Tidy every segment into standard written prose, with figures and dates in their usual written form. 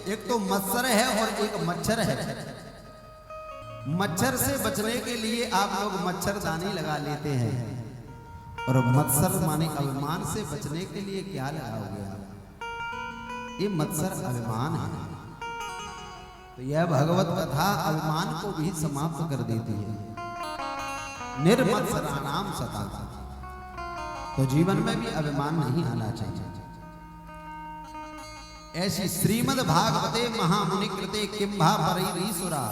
एक तो मत्सर है और एक मच्छर है। मच्छर से बचने के लिए आप लोग मच्छरदानी लगा लेते हैं, और मत्सर माने अभिमान से बचने के लिए क्या लगाओगे आप? ये मत्सर अभिमान है। तो यह भगवत कथा अभिमान को भी समाप्त कर देती है। निर्मत्सराणाम सता। तो जीवन में भी अभिमान नहीं आना चाहिए। ऐसी श्रीमद् भागवते महामुनि कृते किंभा परिरीसुरा।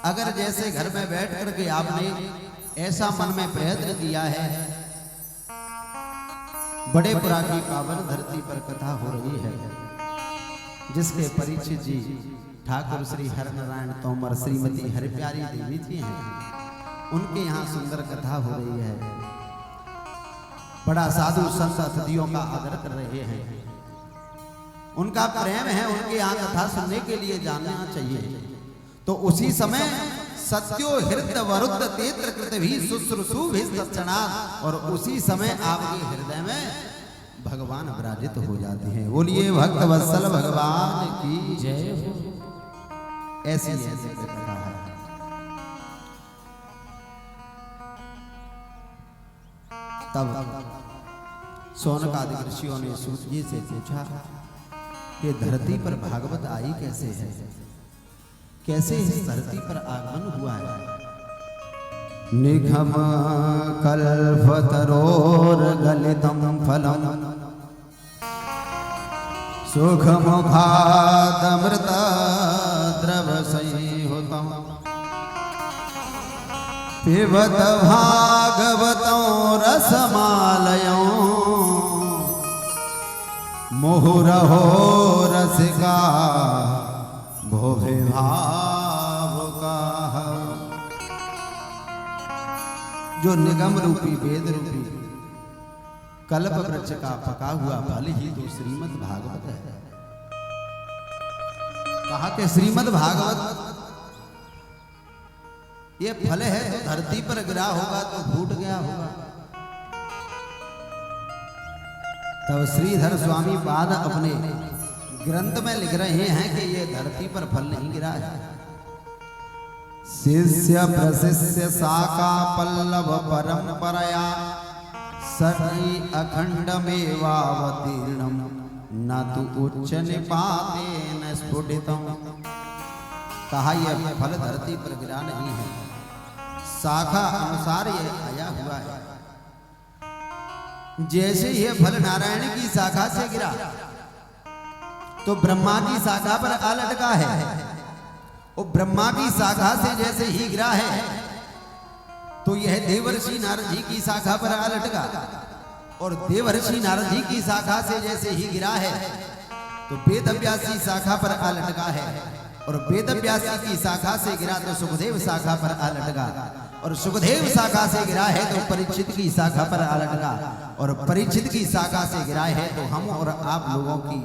अगर जैसे घर में बैठ करके आपने ऐसा मन में प्रयत्न किया है, बड़े पुरा की पावन धरती पर कथा हो रही है, जिसके परीक्षित जी ठाकुर श्री हरनारायण तोमर श्रीमती हरिप्यारी देवी जी हैं, उनके यहाँ सुंदर कथा हो रही है। बड़ा साधु संत अतिथियों का आदर कर रहे हैं, उनका प्रेम है, उनके यहाँ कथा सुनने के लिए जाना चाहिए। तो उसी समय सत्यो हृदय वरुद्ध तेत्र कृत भी शुश्रूषु भी तत्क्षणात्, और उसी समय आपके हृदय में भगवान विराजित हो जाते हैं। बोलिए भक्त वत्सल भगवान की जय। ऐसी कथा है। तब शौनकादि ऋषियों ने सूत जी से पूछा कि धरती पर भागवत आई कैसे है, कैसे इस धरती पर आगमन हुआ है? निघम कल्पतरोर गलितम फलम सुख मुखादमृत द्रव संयुतम पिबत भागवतों रसमालयों मुहुरहो रसिका भोभे भावुका। जो निगम रूपी वेद रूपी कल्प वृक्ष का पका हुआ फल ही तो श्रीमद् भागवत है। कहा कि श्रीमद् भागवत ये फल है, तो धरती पर गिरा होगा तो फूट गया होगा। तब श्रीधर स्वामी बाद अपने ग्रंथ में लिख रहे हैं कि ये धरती पर फल नहीं गिरा है। शिष्य प्रशिष्य शाखा पल्लव परंपरया सती अखंड मेवावतीर्णम न तो उच्च निपाते न स्फुटितम। कहा यह फल धरती पर गिरा नहीं है, शाखा अनुसार यह आया हुआ है। जैसे यह फल नारायण की शाखा से गिरा तो ब्रह्मा की शाखा पर आ लटका है, और ब्रह्मा की शाखा से जैसे ही गिरा है तो यह देवर्षि नारद जी की शाखा पर आ लटका, और देवर्षि नारद जी की शाखा से जैसे ही गिरा है तो वेद व्यासी शाखा पर आ लटका है, और वेद व्यासी की शाखा से गिरा तो सुखदेव शाखा पर आ लटका, और सुखदेव शाखा से गिरा है तो परीक्षित की शाखा पर आ लटका, और परीक्षित की शाखा से गिरा है तो हम और आप लोगों की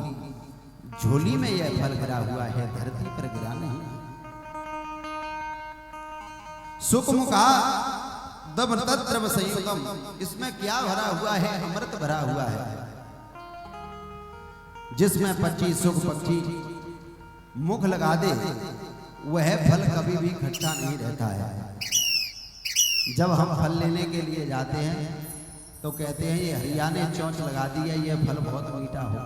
झोली में यह फल गिरा हुआ है, धरती पर गिरा नहीं। सुखमुखा दमृतद्रव संयुतम, इसमें क्या भरा हुआ है? अमृत भरा हुआ है, जिसमें पक्षी सुख पक्षी मुख लगा दे वह फल कभी भी खट्टा नहीं रहता है। जब हम फल लेने के लिए जाते हैं तो कहते हैं ये हरिया ने चोंच लगा दी है, ये फल बहुत मीठा हो।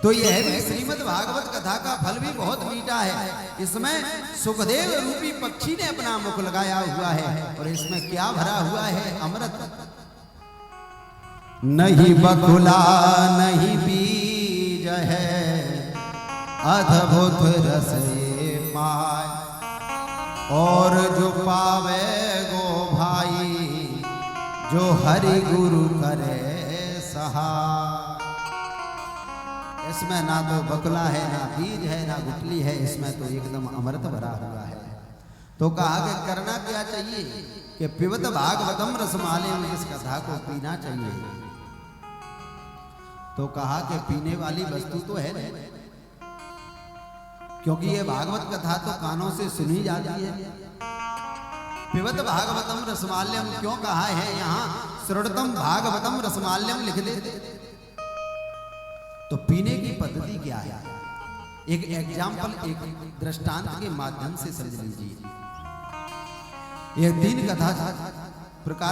तो यह भी श्रीमद् भागवत कथा का फल भी बहुत मीठा है। इसमें सुखदेव रूपी पक्षी ने अपना मुख लगाया हुआ है, और इसमें क्या भरा हुआ है? अमृत। नहीं बकुला नहीं बीज है, अद्भुत रस ये पाए, और जो पावे गो भाई जो हरि गुरु करे सहाय। इसमें ना तो बकुला है, ना बीज है, ना गुठली है, इसमें तो एकदम अमृत भरा हुआ है। तो कहा कि करना क्या चाहिए कि पिबत भागवतम रसमालय में इस कथा को पीना चाहिए। तो कहा कि पीने वाली वस्तु तो है नहीं, क्योंकि ये भागवत कथा तो कानों से सुनी जाती है। पिबत भागवतम रसमाल्यम क्यों कहा है? यहाँ श्रुतम भागवतम रसमाल्यम लिख दे तो पीने की पद्धति क्या है? एक एग्जाम्पल, एक दृष्टांत के माध्यम से समझ लीजिए। यह तीन कथा प्रकार